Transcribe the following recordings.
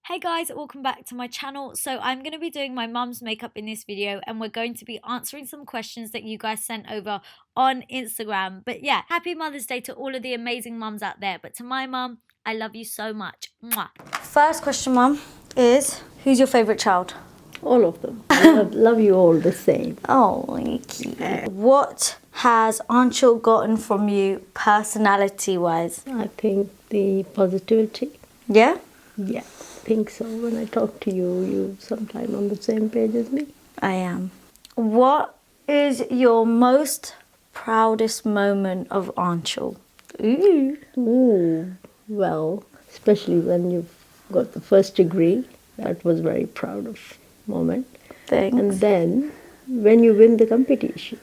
Hey guys, welcome back to my channel. So I'm going to be doing my mum's makeup in this video and we're going to be answering some questions that you guys sent over on Instagram. But yeah, happy Mother's Day to all of the amazing mums out there. But to my mum, I love you so much. Mwah. First question, mum, is who's your favourite child? All of them. I love you all the same. Oh, thank you. What has Anchal gotten from you personality-wise? I think the positivity. Yeah? Yeah, I think so. When I talk to you, you're sometimes on the same page as me. I am. What is your most proudest moment of Anchal? Well, especially when you've got the first degree. That was very proud of moment. Thanks. And then when you win the competition.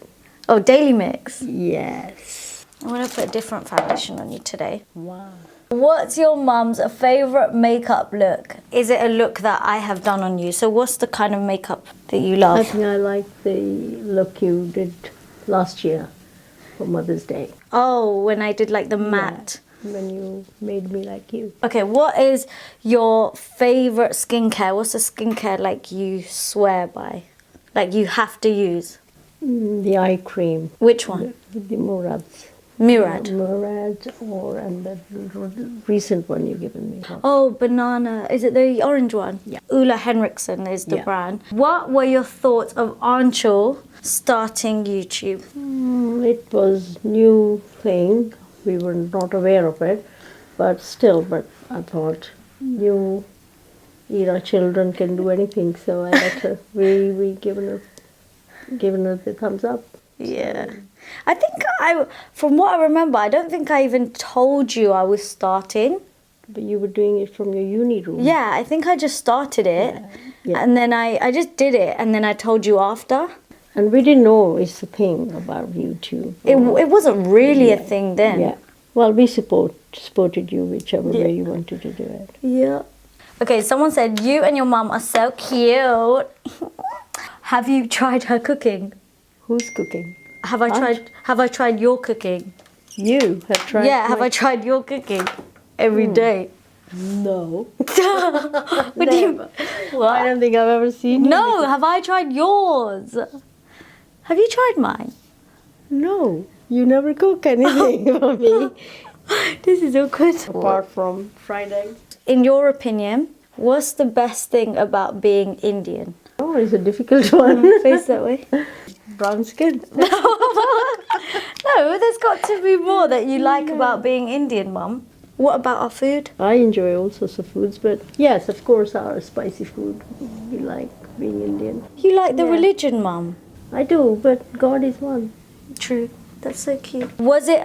Oh, Daily Mix. Yes. I'm going to put a different foundation on you today. Wow. What's your mum's favourite makeup look? Is it a look that I have done on you? So what's the kind of makeup that you love? I think I like the look you did last year for Mother's Day. Oh, when I did like the matte. Yeah, when you made me like you. Okay, what is your favourite skincare? What's the skincare like you swear by? Like you have to use? The eye cream. Which one? The Murad's. Murad. Murad, and the recent one you've given me. Oh, banana. Is it the orange one? Yeah. Ulla Henriksen is the Yeah. brand. What were your thoughts of Anchal starting YouTube? It was new thing. We were not aware of it, but I thought new era children can do anything, so I let her. We given her the thumbs up. Yeah. I think from what I remember, I don't think I even told you I was starting. But you were doing it from your uni room. Yeah, I think I just started it. Yeah. And then I just did it and then I told you after. And we didn't know it's a thing about YouTube. It wasn't really a thing then. Yeah. Well, we supported you whichever way you wanted to do it. Yeah. Okay, someone said you and your mum are so cute. Have you tried her cooking? Who's cooking? Have I tried your cooking? You have tried. Yeah, have I tried your cooking every day? No. What do you, what? I don't think I've ever seen you. No, have I tried yours? Have you tried mine? No. You never cook anything for me. This is awkward. Apart from fried eggs. In your opinion, what's the best thing about being Indian? Oh, it's a difficult one. Face that way. Brown skin. No, there's got to be more that you like about being Indian, Mum. What about our food? I enjoy all sorts of foods, but yes, of course, our spicy food. We like being Indian. You like the religion, Mum? I do, but God is one. True. That's so cute. Was it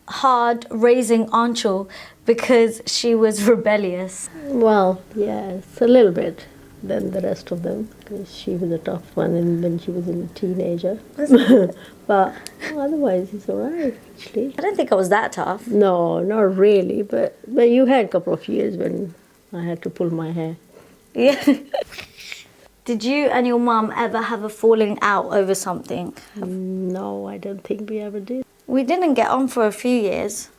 hard raising Anchal because she was rebellious? Well, yes, a little bit than the rest of them, because she was a tough one and when she was a teenager. But otherwise, it's all right, actually. I don't think I was that tough. No, not really, but you had a couple of years when I had to pull my hair. Yeah. Did you and your mum ever have a falling out over something? No, I don't think we ever did. We didn't get on for a few years.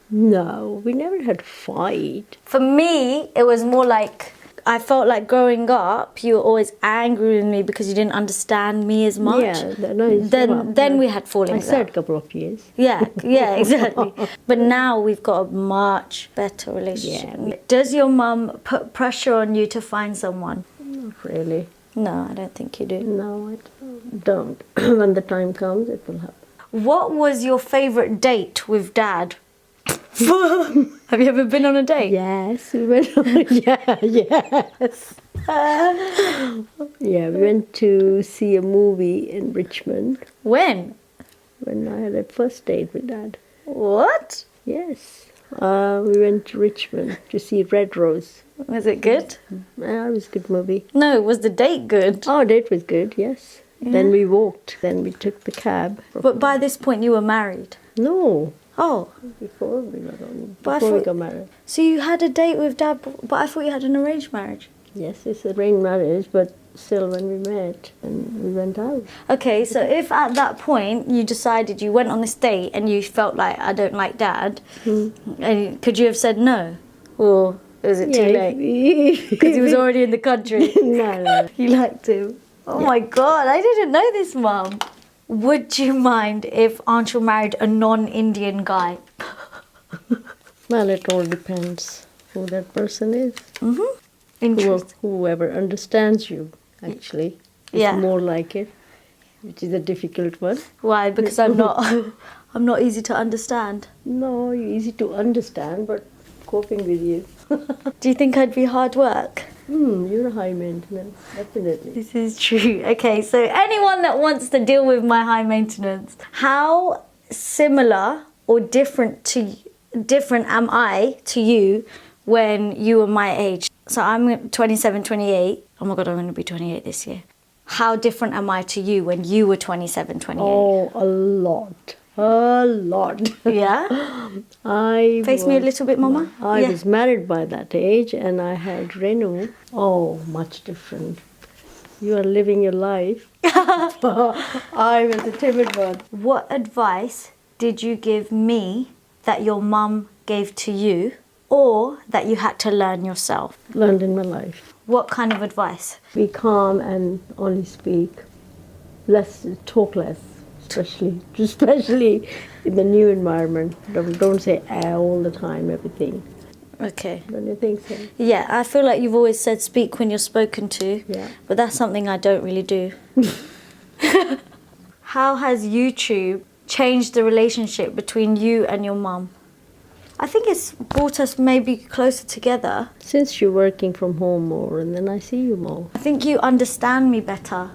No, we never had a fight. For me, it was more like I felt like growing up, you were always angry with me because you didn't understand me as much. Yeah, no, then we had fallings out. I said a couple of years. Yeah, exactly. But now we've got a much better relationship. Yeah. Does your mum put pressure on you to find someone? Not really. No, I don't think you do. No, I don't. When the time comes, it will happen. What was your favourite date with Dad? Have you ever been on a date? Yes, we went on. Yes. Yeah, we went to see a movie in Richmond. When? When I had a first date with Dad. What? Yes. We went to Richmond to see Red Rose. Was it good? It was a good movie. No, was the date good? Oh, date was good, yes. Yeah. Then we walked. Then we took the cab. But by this point you were married? No. Oh. Before we got married. So you had a date with Dad, but I thought you had an arranged marriage. Yes, it's an arranged marriage, but still when we met and we went out. Okay, so if at that point you decided you went on this date and you felt like I don't like Dad, and could you have said no? Or Or is it too late? Because he was already in the country. No. You liked him. Oh my God, I didn't know this, Mum. Would you mind if Anchal married a non-Indian guy? Well, it all depends who that person is. Mm-hmm. Interesting. Whoever understands you, actually. Yeah. It's more like it, which is a difficult one. Why? Because I'm not easy to understand. No, you're easy to understand, but coping with you. Do you think I'd be hard work? You're high maintenance, definitely. This is true. Okay, so anyone that wants to deal with my high maintenance, how similar or different am I to you when you were my age? So I'm 27, 28. Oh my God, I'm going to be 28 this year. How different am I to you when you were 27, 28? Oh, a lot. A lot. Yeah? Face me a little bit, Mama. I was married by that age and I had Renu. Oh, much different. You are living your life. I was a timid one. What advice did you give me that your mum gave to you or that you had to learn yourself? Learned in my life. What kind of advice? Be calm and only speak. Talk less. Especially in the new environment. Don't say all the time, everything. Okay. Don't you think so? Yeah, I feel like you've always said speak when you're spoken to. Yeah. But that's something I don't really do. How has YouTube changed the relationship between you and your mum? I think it's brought us maybe closer together. Since you're working from home more and then I see you more. I think you understand me better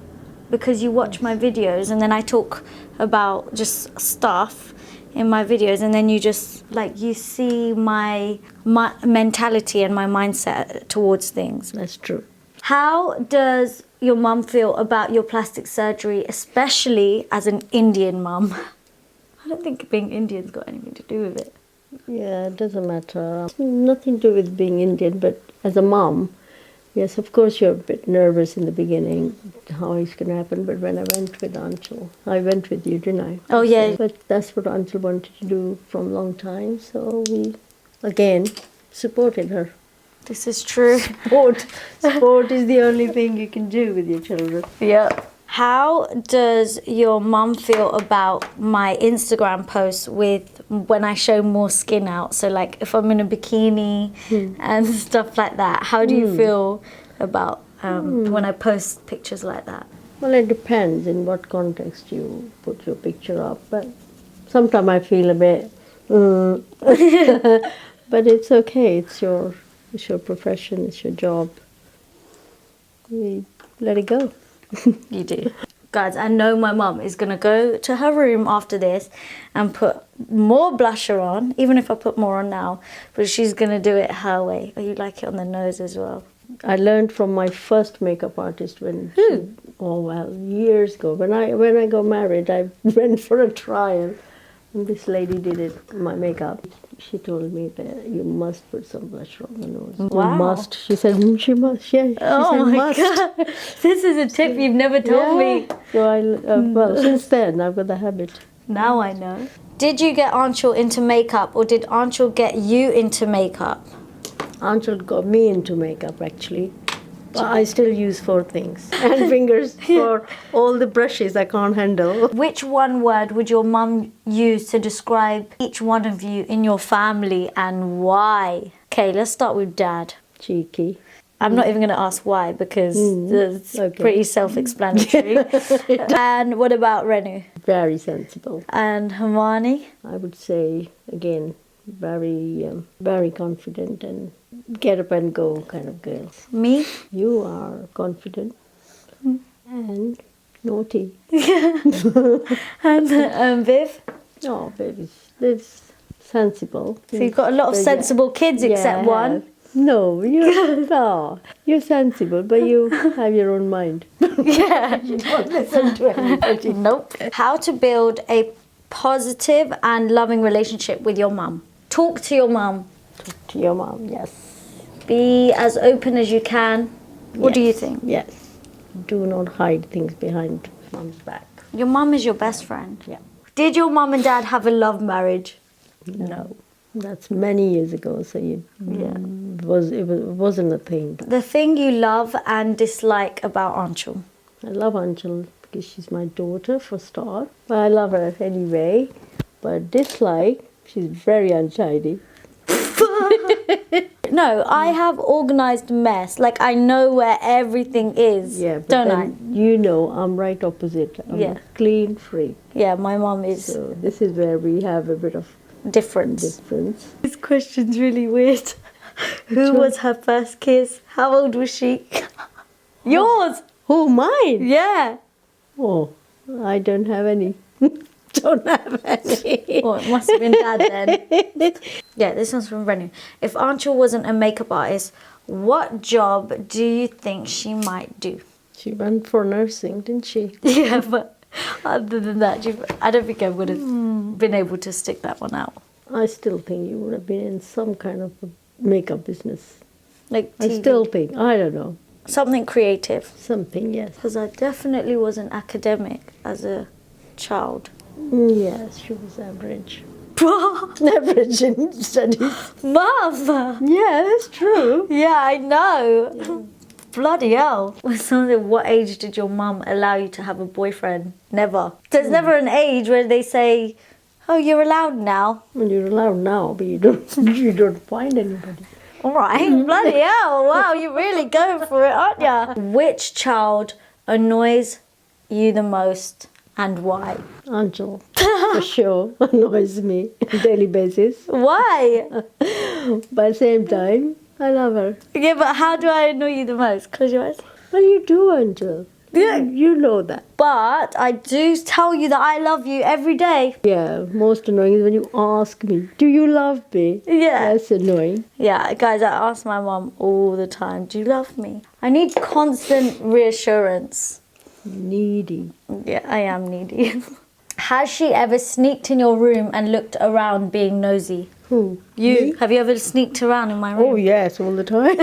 because you watch my videos and then I talk about just stuff in my videos and then you just you see my mentality and my mindset towards things. That's true. How does your mum feel about your plastic surgery, especially as an Indian mum? I don't think being Indian's got anything to do with it. Yeah, it doesn't matter. Nothing to do with being Indian, but as a mom, yes, of course you're a bit nervous in the beginning, how it's going to happen. But when I went with Anchal, I went with you, didn't I? Oh, yeah. But that's what Anchal wanted to do from a long time. So we, again, supported her. This is true. Sport is the only thing you can do with your children. Yeah. How does your mum feel about my Instagram posts with when I show more skin out? So like if I'm in a bikini and stuff like that. How do you feel about when I post pictures like that? Well, it depends in what context you put your picture up. But sometimes I feel a bit, but it's okay. It's your profession. It's your job. We let it go. You do. Guys, I know my mum is going to go to her room after this and put more blusher on, even if I put more on now, but she's going to do it her way. Oh, you like it on the nose as well? I learned from my first makeup artist years ago. When I got married, I went for a trial and this lady did it, my makeup. She told me that you must put some blusher on the nose. Wow. You must. She said, she must. Yeah, she oh said, my must. God. This is a tip you've never told me. So since then, I've got the habit. Now I know. Did you get Anchal into makeup or did Anchal get you into makeup? Anchal got me into makeup, actually. But I still use 4 things. And fingers for all the brushes I can't handle. Which one word would your mum use to describe each one of you in your family and why? Okay, let's start with Dad. Cheeky. I'm not even going to ask why because it's pretty self-explanatory. And what about Renu? Very sensible. And Hermione? I would say, again, very confident and get up and go kind of girl. Me? You are confident and naughty. And Viv? Oh, Viv's sensible. So you've got a lot of sensible kids except one. No, you're sensible, but you have your own mind. Yeah. You don't listen to anybody. Nope. How to build a positive and loving relationship with your mum. Talk to your mum. Talk to your mom, yes. Be as open as you can. What do you think? Yes. Do not hide things behind mom's back. Your mum is your best friend. Yeah. Did your mum and dad have a love marriage? No. That's many years ago, so it wasn't a thing. The thing you love and dislike about Anchal? I love Anchal because she's my daughter for start. But I love her anyway. But dislike, she's very untidy. No, I have organised mess. Like, I know where everything is. Yeah, but don't then, you know, I'm right opposite. I'm a clean freak. Yeah, my mum is. So this is where we have a bit of difference. This question's really weird. Who was her first kiss? How old was she? Yours! Oh, mine? Yeah. Oh, I don't have any. Don't have any. Oh, it must have been Dad then. Yeah, this one's from Brennan. If Anchal wasn't a makeup artist, what job do you think she might do? She went for nursing, didn't she? Yeah, but other than that, I don't think I would have been able to stick that one out. I still think you would have been in some kind of a makeup business. Like TV. I still think, I don't know. Something creative. Something, yes. Because I definitely wasn't academic as a child. Yes, she was average. Average in studies. Mum! Yeah, that's true. Yeah, I know. Yeah. Bloody hell. What age did your mum allow you to have a boyfriend? Never. There's never an age where they say, oh, you're allowed now. Well, you're allowed now, but you don't find anybody. All right. Bloody hell. Wow, you're really going for it, aren't you? Which child annoys you the most and why? Anchal, for sure, annoys me on a daily basis. Why? But at the same time, I love her. Yeah, but how do I annoy you the most? Close your eyes. Well, you do, Anchal. Yeah. You know that. But I do tell you that I love you every day. Yeah, most annoying is when you ask me, do you love me? Yeah. That's annoying. Yeah, guys, I ask my mum all the time, do you love me? I need constant reassurance. Needy. Yeah, I am needy. Has she ever sneaked in your room and looked around being nosy? Who? You. Me? Have you ever sneaked around in my room? Oh, yes, all the time.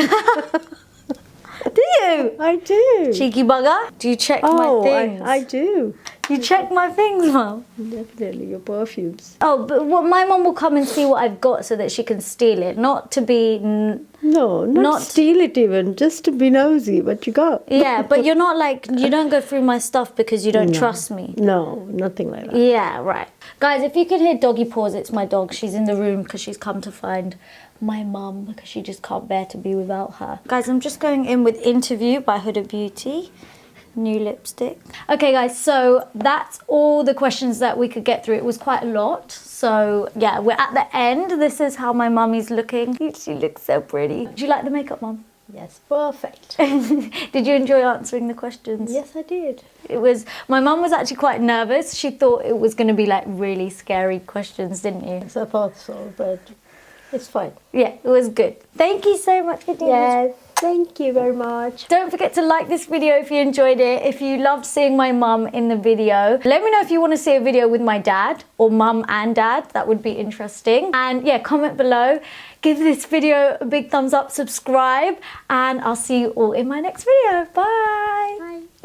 Do you? I do. Cheeky bugger. Do you check my things? I do. You check my things, Mum? Definitely, your perfumes. Oh, but my mum will come and see what I've got so that she can steal it. Not to be... No, not steal it even, just to be nosy what you got. Yeah, but you're not like... You don't go through my stuff because you don't trust me. No, nothing like that. Yeah, right. Guys, if you can hear doggy paws, it's my dog. She's in the room because she's come to find my mum because she just can't bear to be without her. Guys, I'm just going in with Interview by Huda Beauty. New lipstick. Okay, guys, so that's all the questions that we could get through. It was quite a lot. So, yeah, we're at the end. This is how my mummy's looking. She looks so pretty. Do you like the makeup, Mum? Yes, perfect. Did you enjoy answering the questions? Yes, I did. My mum was actually quite nervous. She thought it was going to be like really scary questions, didn't you? Yes, I thought so, but it's fine. Yeah, it was good. Thank you so much for doing this. Yes, thank you very much. Don't forget to like this video if you enjoyed it. If you loved seeing my mum in the video, let me know if you want to see a video with my dad or mum and dad. That would be interesting. And yeah, comment below. Give this video a big thumbs up, subscribe, and I'll see you all in my next video. Bye. Bye.